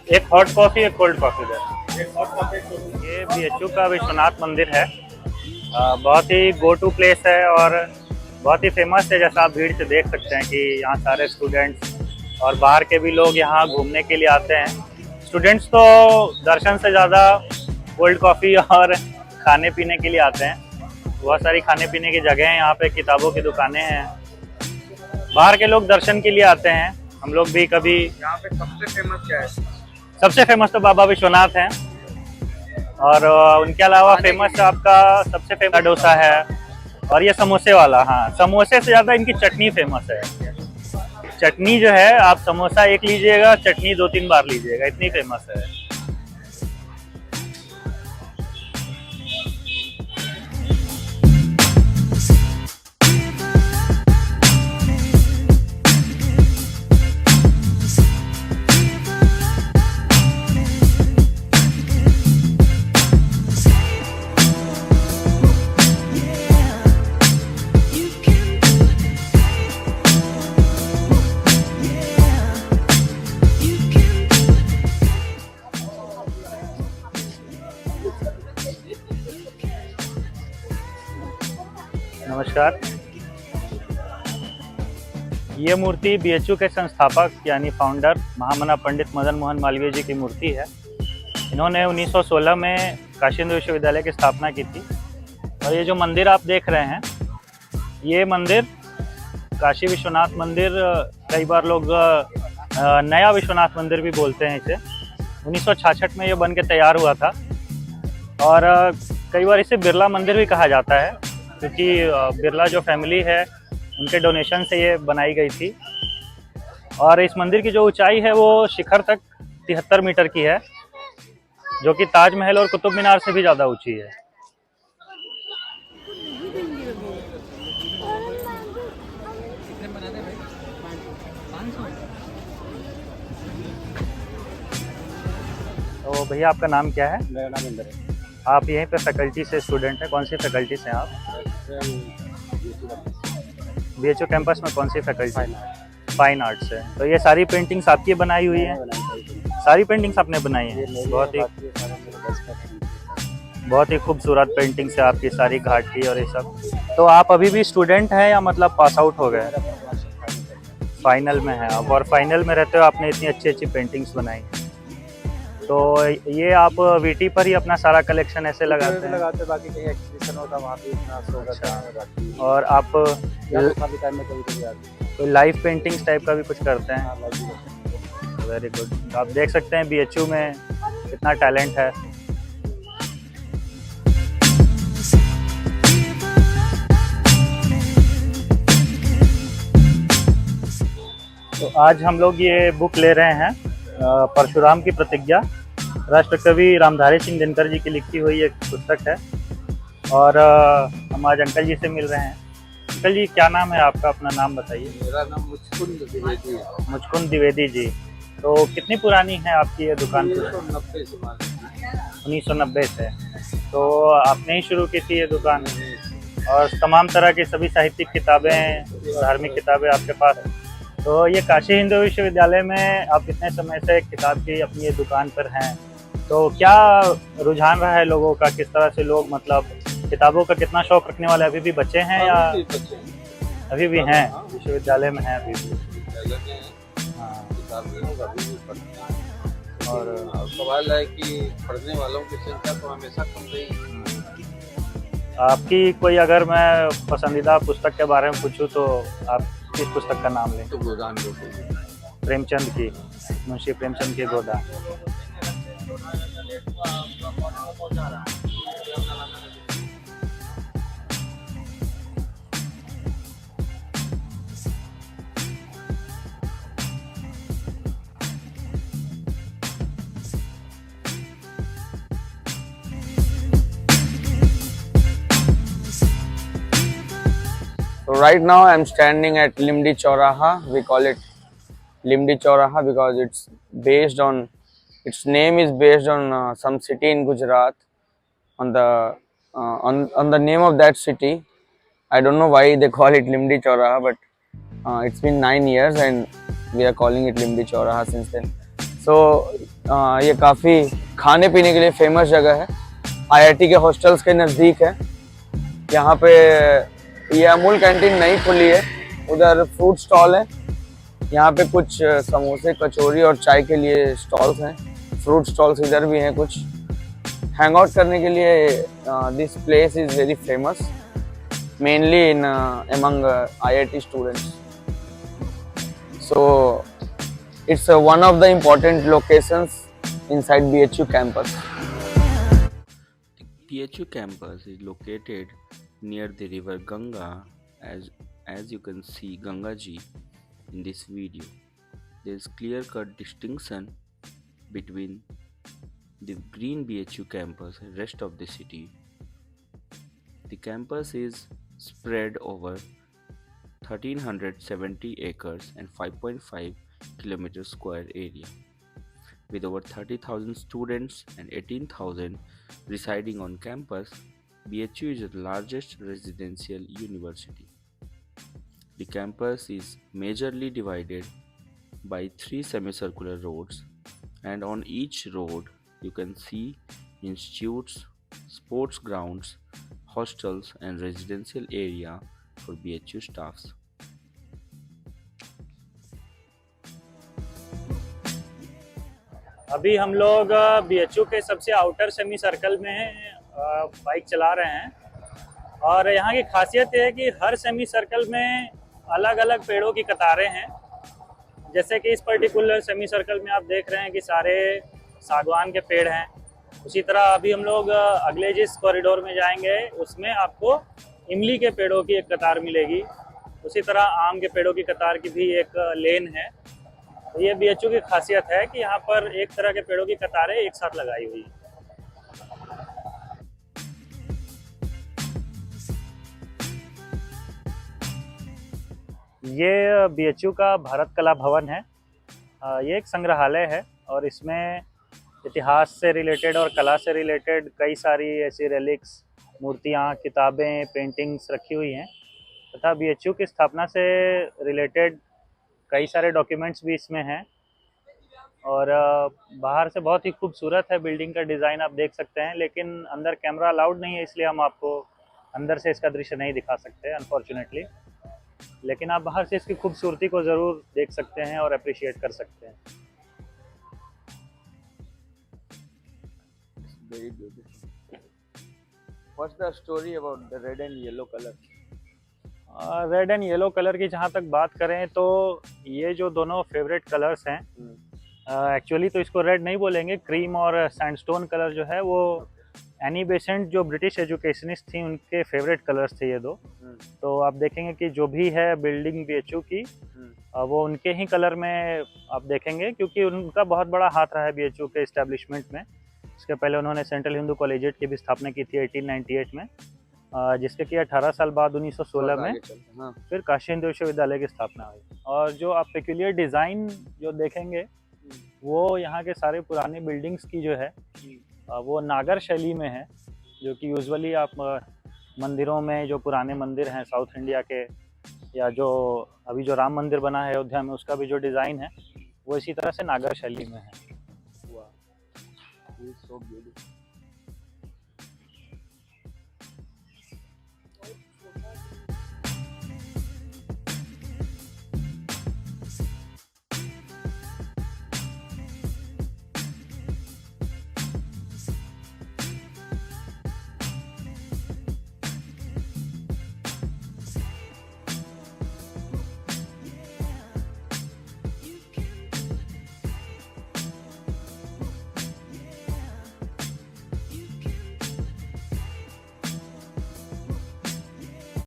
एक hot coffee, एक cold coffee दे। ये बीएचयू का विश्वनाथ मंदिर है। बहुत ही गो टू प्लेस है और बहुत ही फेमस है। जैसा आप भीड़ से देख सकते हैं कि यहाँ सारे स्टूडेंट्स और बाहर के भी लोग यहाँ घूमने के लिए आते हैं। स्टूडेंट्स तो दर्शन से ज़्यादा कोल्ड कॉफ़ी और खाने पीने के लिए आते हैं। बहुत सारी खाने पीने की जगह हैं यहाँ पे, किताबों की दुकानें हैं। बाहर के लोग दर्शन के लिए आते हैं। हम लोग भी कभी। यहाँ पे सबसे फेमस क्या है? सबसे फेमस तो बाबा विश्वनाथ हैं और उनके अलावा फेमस आपका सबसे फेमस डोसा है और ये समोसे वाला। हाँ, समोसे से ज़्यादा इनकी चटनी फेमस है। चटनी जो है, आप समोसा एक लीजिएगा, चटनी 2-3 बार लीजिएगा, इतनी फेमस है। नमस्कार। ये मूर्ति बीएचयू के संस्थापक यानी फाउंडर महामना पंडित मदन मोहन मालवीय जी की मूर्ति है। इन्होंने 1916 में काशी हिंदू विश्वविद्यालय की स्थापना की थी। और ये जो मंदिर आप देख रहे हैं, ये मंदिर काशी विश्वनाथ मंदिर, कई बार लोग नया विश्वनाथ मंदिर भी बोलते हैं इसे। 1966 में ये बन के तैयार हुआ था और कई बार इसे बिरला मंदिर भी कहा जाता है, क्योंकि बिरला जो फैमिली है उनके डोनेशन से ये बनाई गई थी। और इस मंदिर की जो ऊंचाई है वो शिखर तक 73 मीटर की है, जो कि ताजमहल और कुतुब मीनार से भी ज़्यादा ऊंची है। तो भैया, आपका नाम क्या है? मेरा नाम इंद्र है। आप यहीं पे फैकल्टी से स्टूडेंट हैं? कौन सी फैकल्टी से हैं आप? बीएचयू कैंपस में कौन सी फैकल्टी? फाइन आर्ट्स है। तो ये सारी पेंटिंग्स आपकी बनाई हुई हैं? सारी पेंटिंग्स आपने बनाई हैं? बहुत ही खूबसूरत पेंटिंग्स है आपकी, सारी घाट की और ये सब। तो आप अभी भी स्टूडेंट हैं या मतलब पास आउट हो गए? फाइनल में हैं आप, और फाइनल में रहते हो आपने इतनी अच्छी अच्छी पेंटिंग्स बनाई। तो ये आप वीटी पर ही अपना सारा कलेक्शन ऐसे लगाते हैं? बाकी कहीं एग्जीबिशन होता वहाँ भी इतना शो करता है। और आप खाली टाइम में कभी आते कोई लाइव पेंटिंग्स टाइप का भी कुछ करते हैं? Very good. आप देख सकते हैं बीएचयू में कितना टैलेंट है। तो आज हम लोग ये बुक ले रहे हैं, परशुराम की प्रतिज्ञा। राष्ट्रकवि रामधारी सिंह दिनकर जी की लिखी हुई एक पुस्तक है। और हम आज अंकल जी से मिल रहे हैं। अंकल जी, क्या नाम है आपका? अपना नाम बताइए। मेरा नाम मुचकुंद द्विवेदी है। मुचकुंद द्विवेदी जी। तो कितनी पुरानी है आपकी ये दुकान? 1990 से। तो आपने ही शुरू की थी ये दुकान? और तमाम तरह की सभी साहित्यिक किताबें, धार्मिक किताबें आपके पास हैं? तो ये काशी हिंदू विश्वविद्यालय में आप कितने समय से किताब की अपनी ये दुकान पर हैं? तो क्या रुझान रहा है लोगों का? किस तरह से लोग मतलब किताबों का कितना शौक रखने वाले अभी भी बच्चे हैं या अभी भी हैं? विश्वविद्यालय में हैं अभी भी? हाँ। और सवाल है कि पढ़ने वालों की संख्या तो हमेशा कम रही। आपकी कोई, अगर मैं पसंदीदा पुस्तक के बारे में पूछूं तो आप किस पुस्तक का नाम लें? तो गोदान प्रेमचंद की, मुंशी प्रेमचंद की गोदान। So right now I'm standing at Limdi Chauraha. We call it Limdi Chauraha because its name is based on some city in Gujarat. On the name of that city, I don't know why they call it Limdi Chauraha, but it's been 9 years and we are calling it Limdi Chauraha since then. सो ये काफ़ी खाने पीने के लिए famous जगह है, IIT के hostels के नज़दीक है। यहाँ पे ये अमूल कैंटीन नई खुली है, उधर फ्रूट स्टॉल है, यहाँ पे कुछ समोसे कचौरी और चाय के लिए स्टॉल्स हैं, फ्रूट स्टॉल्स इधर भी हैं कुछ। हैंग आउट करने के लिए this place is very famous, mainly in among IIT students. So it's one of the important locations inside BHU campus. The BHU campus is located near the river Ganga, as you can see Ganga Ji in this video. There is clear-cut distinction between the green BHU campus and rest of the city. The campus is spread over 1370 acres and 5.5 km square area, with over 30,000 students and 18,000 residing on campus. BHU is the largest residential university. The campus is majorly divided by 3 semicircular roads, and on each road you can see institutes, sports grounds, hostels and residential area for BHU staffs. अभी हम लोग BHU के सबसे outer semi circle में bike चला रहे हैं, और यहाँ की खासियत ये है कि हर सेमी सर्कल में अलग अलग पेड़ों की कतारें हैं। जैसे कि इस पर्टिकुलर सेमी सर्कल में आप देख रहे हैं कि सारे सागवान के पेड़ हैं। उसी तरह अभी हम लोग अगले जिस कॉरिडोर में जाएंगे उसमें आपको इमली के पेड़ों की एक कतार मिलेगी। उसी तरह आम के पेड़ों की कतार की भी एक लेन है। तो ये बीएचयू की खासियत है कि यहाँ पर एक तरह के पेड़ों की कतारें एक साथ लगाई हुई हैं। ये बीएचयू का भारत कला भवन है। ये एक संग्रहालय है और इसमें इतिहास से रिलेटेड और कला से रिलेटेड कई सारी ऐसी रेलिक्स, मूर्तियाँ, किताबें, पेंटिंग्स रखी हुई हैं, तथा बीएचयू की स्थापना से रिलेटेड कई सारे डॉक्यूमेंट्स भी इसमें हैं। और बाहर से बहुत ही खूबसूरत है बिल्डिंग का डिज़ाइन, आप देख सकते हैं, लेकिन अंदर कैमरा अलाउड नहीं है, इसलिए हम आपको अंदर से इसका दृश्य नहीं दिखा सकते अनफॉर्चुनेटली। लेकिन आप बाहर से इसकी खूबसूरती को ज़रूर देख सकते हैं और अप्रिशिएट कर सकते हैं। Very beautiful. What's the story about the red and yellow color? Red and yellow colour की जहाँ तक बात करें तो ये जो दोनों फेवरेट कलर्स हैं, एक्चुअली तो इसको रेड नहीं बोलेंगे, क्रीम और सैंडस्टोन कलर जो है वो एनी बेसेंट जो ब्रिटिश एजुकेशनिस्ट थी उनके फेवरेट कलर्स थे ये दो। तो आप देखेंगे कि जो भी है बिल्डिंग बीएचयू की वो उनके ही कलर में आप देखेंगे, क्योंकि उनका बहुत बड़ा हाथ रहा है बीएचयू के इस्टेब्लिशमेंट में। इसके पहले उन्होंने सेंट्रल हिंदू कॉलेजिएट की भी स्थापना की थी 1898 में, जिसके कि 18 साल बाद 1916 में फिर काशी हिंदू विश्वविद्यालय की स्थापना हुई। और जो आप पेक्यूलियर डिज़ाइन जो देखेंगे वो यहाँ के सारे पुराने बिल्डिंग्स की जो है वो नागर शैली में है, जो कि यूजुअली आप मंदिरों में, जो पुराने मंदिर हैं साउथ इंडिया के, या जो अभी जो राम मंदिर बना है अयोध्या में, उसका भी जो डिज़ाइन है वो इसी तरह से नागर शैली में है। Wow, it is so beautiful.